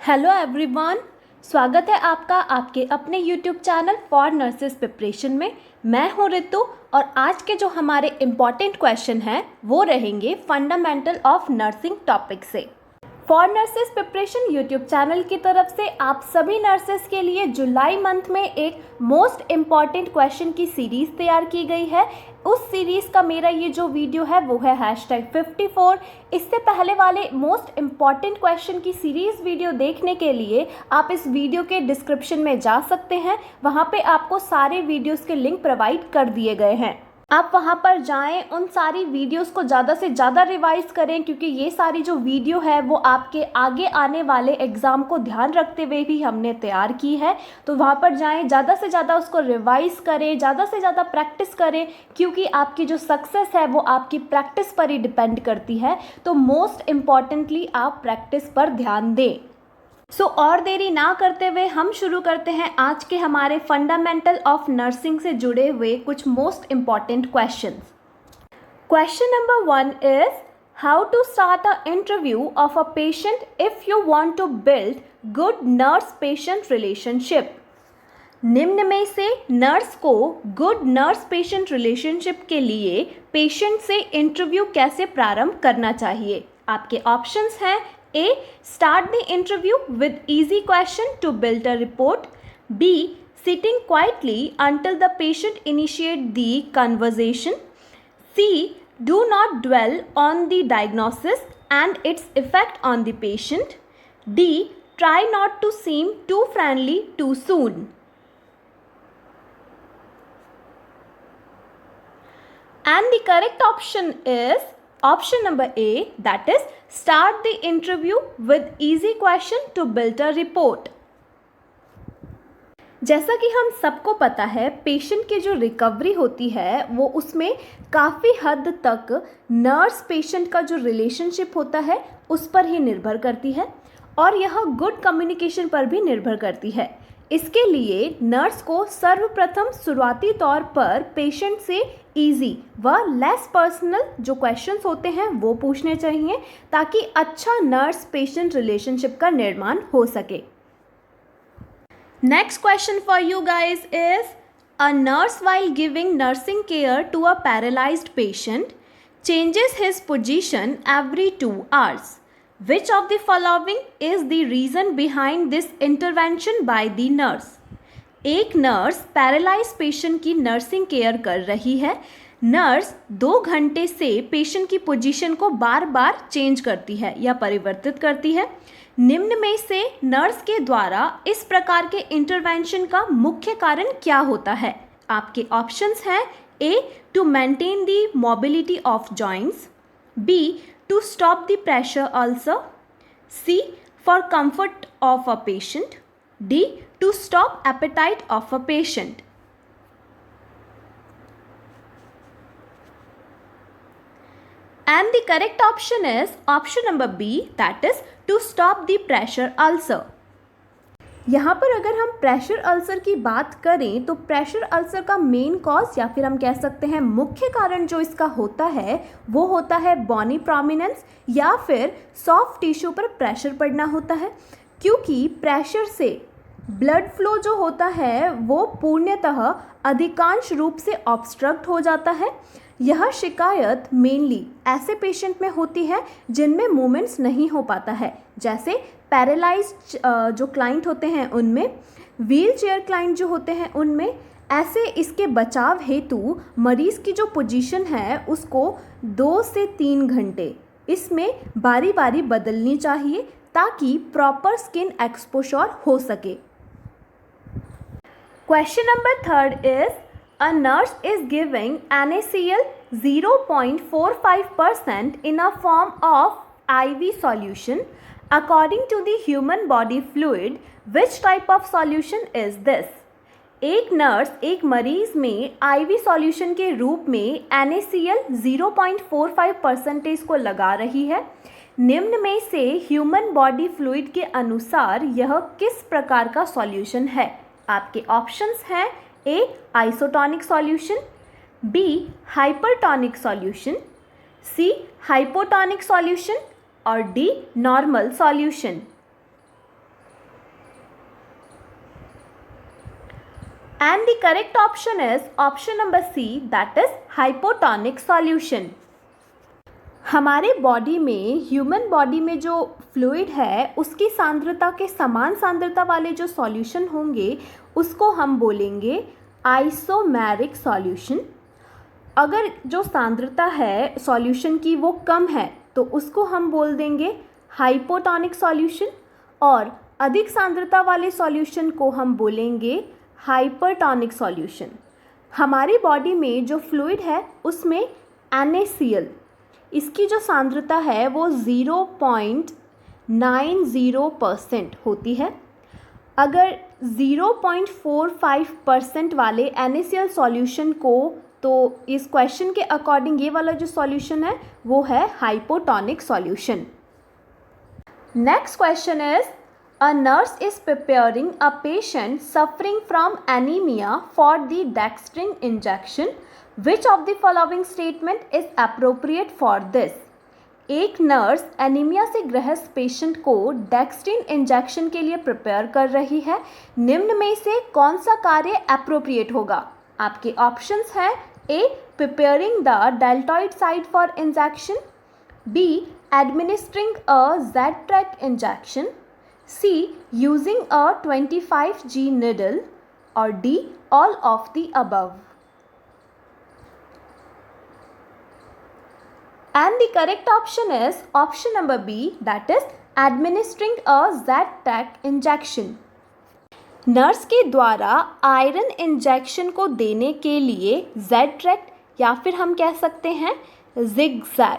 Hello everyone, स्वागत है आपका आपके अपने YouTube channel for nurses preparation में। मैं हूं रितु और आज के जो हमारे इम्पॉर्टेंट क्वेश्चन हैं वो रहेंगे फंडामेंटल ऑफ नर्सिंग टॉपिक से। For nurses preparation YouTube channel की तरफ से आप सभी नर्सेस के लिए जुलाई मंथ में एक मोस्ट इम्पॉर्टेंट क्वेश्चन की सीरीज़ तैयार की गई है। उस सीरीज़ का मेरा ये जो वीडियो है वो है #54। इससे पहले वाले मोस्ट इम्पॉर्टेंट क्वेश्चन की सीरीज़ वीडियो देखने के लिए आप इस वीडियो के डिस्क्रिप्शन में जा सकते हैं। वहाँ पे आपको सारे वीडियोज़ के लिंक प्रोवाइड कर दिए गए हैं। आप वहाँ पर जाएं, उन सारी वीडियोस को ज़्यादा से ज़्यादा रिवाइज करें क्योंकि ये सारी जो वीडियो है वो आपके आगे आने वाले एग्ज़ाम को ध्यान रखते हुए भी हमने तैयार की है। तो वहाँ पर जाएं, ज़्यादा से ज़्यादा उसको रिवाइज करें, ज़्यादा से ज़्यादा प्रैक्टिस करें क्योंकि आपकी जो सक्सेस है वो आपकी प्रैक्टिस पर ही डिपेंड करती है। तो मोस्ट इम्पॉर्टेंटली आप प्रैक्टिस पर ध्यान दें। और देरी ना करते हुए हम शुरू करते हैं आज के हमारे फंडामेंटल ऑफ नर्सिंग से जुड़े हुए कुछ most important questions. Question number 1 is how to start a interview of a patient if you want to build good nurse patient relationship. निम्न में से नर्स को गुड नर्स पेशेंट रिलेशनशिप के लिए पेशेंट से इंटरव्यू कैसे प्रारंभ करना चाहिए। आपके ऑप्शंस हैं A. Start the interview with easy question to build a report. B. Sitting quietly until the patient initiate the conversation. C. Do not dwell on the diagnosis and its effect on the patient. D. Try not to seem too friendly too soon. And the correct option is option number A, that is start the interview with easy question to build a report. जैसा कि हम सबको पता है patient की जो recovery होती है वो उसमें काफ़ी हद तक नर्स पेशेंट का जो रिलेशनशिप होता है उस पर ही निर्भर करती है और यह गुड कम्युनिकेशन पर भी निर्भर करती है। इसके लिए नर्स को सर्वप्रथम शुरुआती तौर पर पेशेंट से इजी व लेस पर्सनल जो क्वेश्चंस होते हैं वो पूछने चाहिए ताकि अच्छा नर्स पेशेंट रिलेशनशिप का निर्माण हो सके। Next question for you guys is a nurse while giving nursing care to a paralysed patient changes his position every 2 hours. Which of the following is the reason behind this intervention by the nurse? एक nurse paralyse patient की nursing care कर रही है। Nurse 2 घंटे से patient की position को बार बार change करती है या परिवर्तित करती है। निम्न में से नर्स के द्वारा इस प्रकार के इंटरवेंशन का मुख्य कारण क्या होता है। आपके ऑप्शंस हैं A. To maintain the mobility of joints, B. to stop the pressure ulcer, C. for comfort of a patient, D. to stop appetite of a patient. And the correct option is option number B, that is to stop the pressure ulcer. यहाँ पर अगर हम pressure ulcer की बात करें तो pressure ulcer का main cause या फिर हम कह सकते हैं मुख्य कारण जो इसका होता है वो होता है बॉनी प्रोमिनेंस या फिर सॉफ्ट टिश्यू पर प्रेशर पड़ना होता है क्योंकि प्रेशर से ब्लड फ्लो जो होता है वो पूर्णतः अधिकांश रूप से ऑब्स्ट्रक्ट हो जाता है। यह शिकायत मेनली ऐसे पेशेंट में होती है जिनमें मूवमेंट्स नहीं हो पाता है, जैसे पैरालाइज्ड जो क्लाइंट होते हैं उनमें, व्हील चेयर क्लाइंट जो होते हैं उनमें। ऐसे इसके बचाव हेतु मरीज़ की जो पोजीशन है उसको 2 से 3 घंटे इसमें बारी बारी बदलनी चाहिए ताकि प्रॉपर स्किन एक्सपोजर हो सके। Question number 3 is a nurse is giving NaCl 0.45% in a form of IV solution. According to the human body fluid, which type of solution is this? एक नर्स एक मरीज़ में IV सॉल्यूशन के रूप में NaCl 0.45% को लगा रही है। निम्न में से ह्यूमन बॉडी फ्लूइड के अनुसार यह किस प्रकार का सॉल्यूशन है। आपके ऑप्शंस हैं A. Isotonic solution, B. Hypertonic solution, C. Hypotonic solution और D. Normal solution. And the correct option is option number C, that is hypotonic solution. हमारे बॉडी में, ह्यूमन बॉडी में जो फ्लूइड है उसकी सांद्रता के समान सांद्रता वाले जो सॉल्यूशन होंगे उसको हम बोलेंगे आइसोमेरिक सॉल्यूशन। अगर जो सांद्रता है सॉल्यूशन की वो कम है तो उसको हम बोल देंगे हाइपोटोनिक सॉल्यूशन, और अधिक सांद्रता वाले सॉल्यूशन को हम बोलेंगे हाइपरटोनिक सॉल्यूशन। हमारी बॉडी में जो फ्लूइड है उसमें NaCl, इसकी जो सांद्रता है वो 0.90% होती है। अगर 0.45% वाले NaCl सॉल्यूशन को, तो इस क्वेश्चन के अकॉर्डिंग ये वाला जो सॉल्यूशन है वो है hypotonic solution. Next question is, a nurse is preparing a patient suffering from anemia for the dextrin injection. Which of the following statement is appropriate for this? एक नर्स एनीमिया से ग्रस्त patient को dextrin injection के लिए prepare कर रही है। निम्न में से कौन सा कार्य एप्रोप्रिएट होगा? आपके ऑप्शंस हैं A, preparing the deltoid site for injection, B, administering a Z-track injection, C, using a 25G needle, or D, all of the above. And the correct option is option number B, that is administering a Z-track injection. Nurse के द्वारा iron injection को देने के लिए Z-track या फिर हम कह सकते हैं zigzag,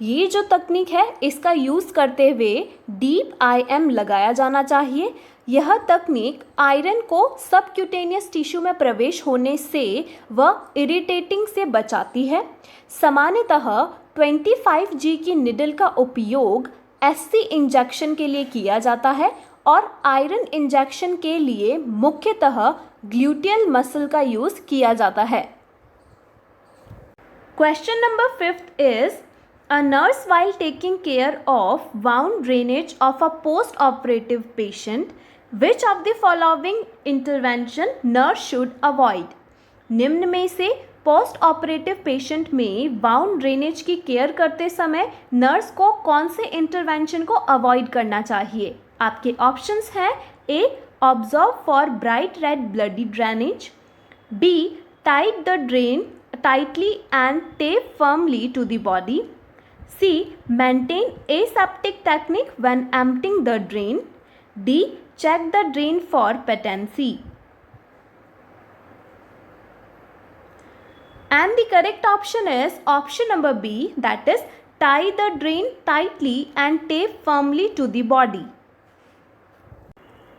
ये जो तकनीक है इसका यूज़ करते हुए डीप IM लगाया जाना चाहिए। यह तकनीक आयरन को सबक्यूटेनियस टिश्यू में प्रवेश होने से व इरिटेटिंग से बचाती है। सामान्यतः 25G की निडल का उपयोग SC इंजेक्शन के लिए किया जाता है और आयरन इंजेक्शन के लिए मुख्यतः ग्लूटियल मसल का यूज़ किया जाता है। Question number 5 is, a nurse while taking care of wound drainage of a post-operative patient, which of the following intervention nurse should avoid? निम्न में से पोस्ट ऑपरेटिव पेशेंट में वाउंड ड्रेनेज की care करते समय नर्स को कौन से इंटरवेंशन को अवॉइड करना चाहिए? आपके ऑप्शंस हैं A, observe for bright red bloody drainage, B, tight the drain tightly and tape firmly to the body, C, maintain aseptic technique when emptying the drain, D, check the drain for patency. And the correct option is option number B, that is tie the drain tightly and tape firmly to the body.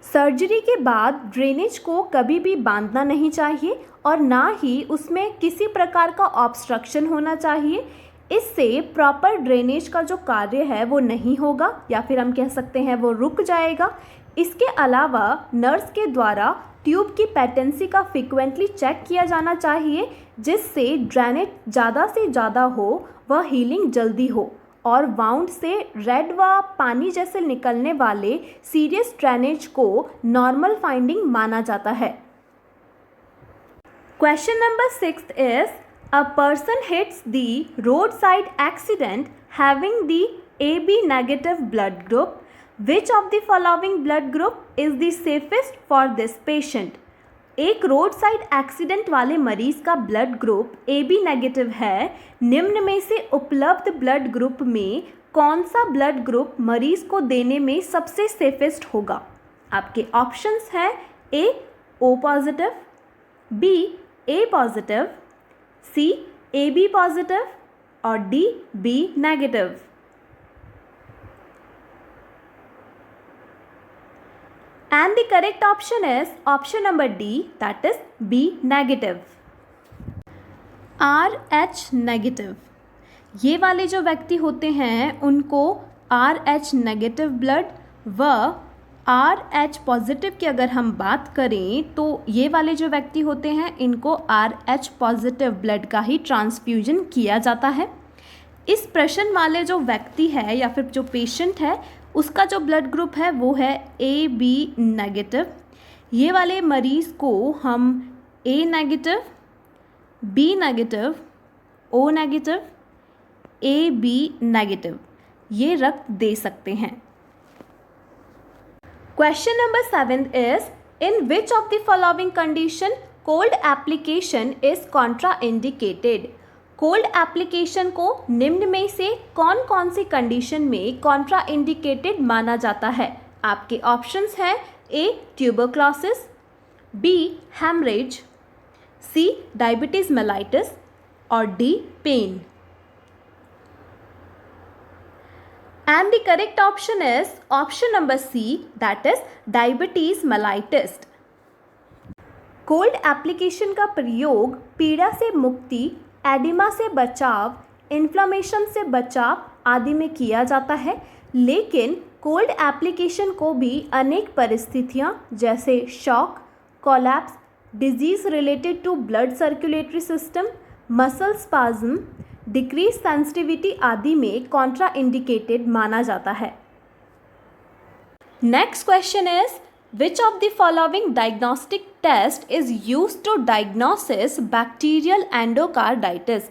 Surgery के बाद drainage को कभी भी बांधना नहीं चाहिए और ना ही उसमें किसी प्रकार का ऑब्स्ट्रक्शन होना चाहिए। इससे प्रॉपर ड्रेनेज का जो कार्य है वो नहीं होगा या फिर हम कह सकते हैं वो रुक जाएगा। इसके अलावा नर्स के द्वारा ट्यूब की पेटेंसी का फ्रीक्वेंटली चेक किया जाना चाहिए, जिससे ड्रेनेज ज़्यादा से ज़्यादा हो व हीलिंग जल्दी हो और वाउंड से रेड व पानी जैसे निकलने वाले सीरियस ड्रेनेज को नॉर्मल फाइंडिंग माना जाता है। Question number 6 is, a person hits the roadside accident having the AB negative blood group. Which of the following blood group is the safest for this patient? एक road side accident वाले मरीज का blood group AB negative है। निम्न में से उपलब्ध blood group में कौन सा ब्लड ग्रुप मरीज को देने में सबसे सेफेस्ट होगा? आपके ऑप्शंस हैं ए, O positive, B, A positive, C, AB positive और D, B negative. And the correct option is option number D, that is B negative. RH negative, ये वाले जो व्यक्ति होते हैं उनको RH नेगेटिव ब्लड व RH पॉजिटिव की अगर हम बात करें तो ये वाले जो व्यक्ति होते हैं इनको RH पॉजिटिव ब्लड का ही ट्रांसफ्यूजन किया जाता है। इस प्रश्न वाले जो व्यक्ति है या फिर जो पेशेंट है उसका जो ब्लड ग्रुप है वो है AB नेगेटिव। ये वाले मरीज़ को हम A negative, B negative, O negative, AB negative ये रक्त दे सकते हैं। Question number 7 is in which of the following condition cold application is contraindicated. Cold application को निम्न में से कौन कौन सी कंडीशन में कॉन्ट्राइंडिकेटेड माना जाता है। आपके ऑप्शंस हैं A tuberculosis, B haemorrhage, C diabetes mellitus और D pain. And the correct option is option number C, that is diabetes mellitus. Cold application का प्रयोग पीड़ा से मुक्ति, एडिमा से बचाव, इन्फ्लेमेशन से बचाव आदि में किया जाता है, लेकिन कोल्ड एप्लीकेशन को भी अनेक परिस्थितियां जैसे shock, collapse, disease related to blood circulatory system, muscle spasm, decrease sensitivity आदि में कॉन्ट्राइंडिकेटेड माना जाता है। Next question is which of the following diagnostic test is used to diagnosis bacterial endocarditis.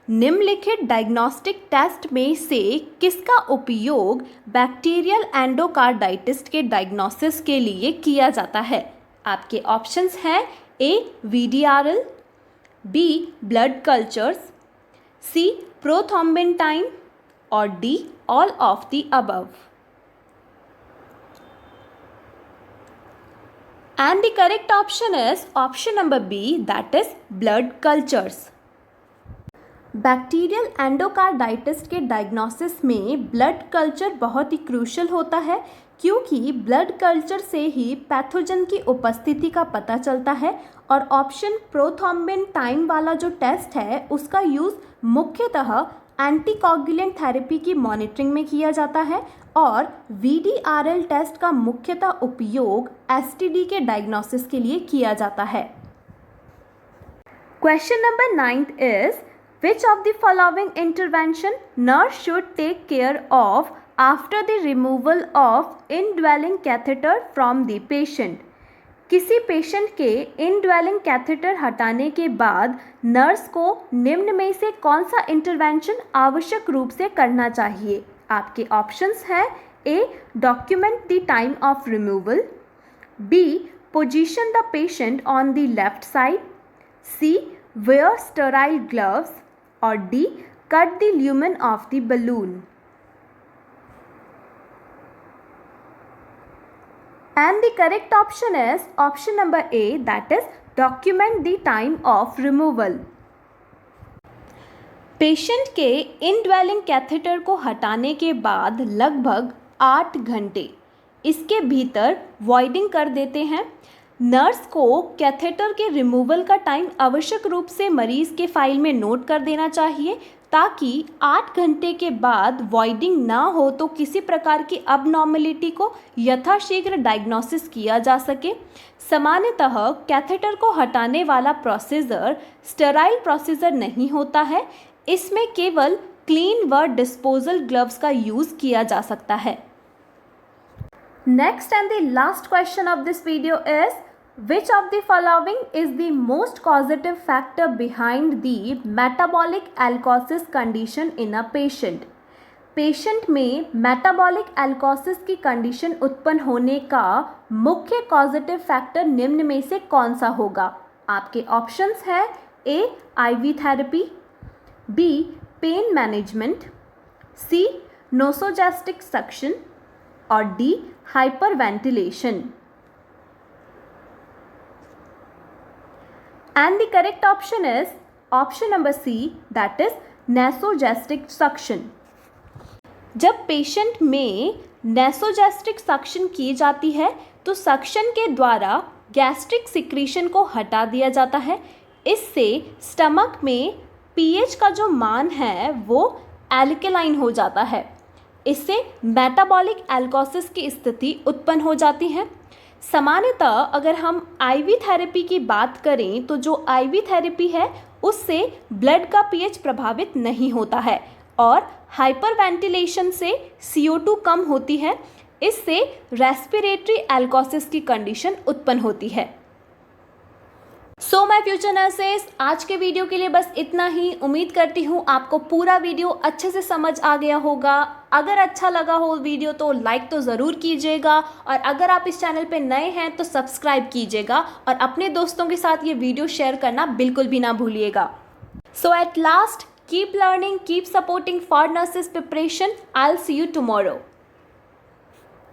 निम्नलिखित डायग्नोस्टिक टेस्ट में से किसका उपयोग बैक्टीरियल एंडोकार्डाइटिस के डायग्नोसिस के लिए किया जाता है। आपके ऑप्शंस हैं A VDRL, B blood cultures, C prothrombin time और D all of the above. And the correct option is option number B, that is blood cultures. Bacterial endocarditis के डायग्नोसिस में ब्लड कल्चर बहुत ही crucial होता है, क्योंकि blood culture से ही pathogen की उपस्थिति का पता चलता है और ऑप्शन प्रोथ्रोम्बिन टाइम वाला जो टेस्ट है उसका यूज़ मुख्यतः एंटीकोगुलेंट थेरेपी की मॉनिटरिंग में किया जाता है और VDRL टेस्ट का मुख्यतः उपयोग STD के डायग्नोसिस के लिए किया जाता है। Question number 9 is which of the following intervention nurse should take care of after the removal of indwelling catheter from the patient. किसी पेशेंट के इनड्वेलिंग कैथेटर हटाने के बाद नर्स को निम्न में से कौन सा इंटरवेंशन आवश्यक रूप से करना चाहिए। आपके ऑप्शंस हैं A document the time of removal, B position the patient on the left side, C wear sterile gloves और D cut the lumen of the balloon. And the correct option is option number A, that is document the time of removal. Patient के indwelling catheter को हटाने के बाद लगभग 8 घंटे इसके भीतर वॉइडिंग कर देते हैं। नर्स को कैथेटर के रिमूवल का टाइम आवश्यक रूप से मरीज़ के फाइल में नोट कर देना चाहिए ताकि 8 घंटे के बाद वॉइडिंग ना हो तो किसी प्रकार की अबनॉर्मलिटी को यथाशीघ्र डायग्नोसिस किया जा सके। सामान्यतः कैथेटर को हटाने वाला प्रोसीजर स्टेराइल प्रोसीजर नहीं होता है, इसमें केवल क्लीन व डिस्पोजल ग्लव्स का यूज़ किया जा सकता है। Next and the last question of this video is which of the following is the most causative factor behind the metabolic alkalosis condition in a patient? Patient में metabolic एल्कोसिस की condition उत्पन्न होने का मुख्य कॉजेटिव फैक्टर निम्न में से कौन सा होगा। आपके ऑप्शंस हैं A IV therapy, B pain management, C nasogastric suction और D hyperventilation. And the correct option is option number C, that is nasogastric suction. जब पेशेंट में nasogastric suction की जाती है तो सक्शन के द्वारा गैस्ट्रिक सिक्रीशन को हटा दिया जाता है। इससे स्टमक में pH का जो मान है वो एल्कलाइन हो जाता है। इससे मेटाबॉलिक एल्कोसिस की स्थिति उत्पन्न हो जाती है। सामान्यतः अगर हम आईवी थेरेपी की बात करें तो जो आईवी थेरेपी है उससे ब्लड का पीएच प्रभावित नहीं होता है और हाइपरवेंटिलेशन से CO2 कम होती है। इससे रेस्पिरेटरी एल्कोसिस की कंडीशन उत्पन्न होती है। सो माय फ्यूचर नर्सेस, आज के वीडियो के लिए बस इतना ही। उम्मीद करती हूँ आपको पूरा वीडियो अच्छे से समझ आ गया होगा। अगर अच्छा लगा हो वीडियो तो लाइक तो ज़रूर कीजिएगा, और अगर आप इस चैनल पे नए हैं तो सब्सक्राइब कीजिएगा, और अपने दोस्तों के साथ ये वीडियो शेयर करना बिल्कुल भी ना भूलिएगा। So at last, keep learning, keep supporting for nurses preparation. I will see you tomorrow.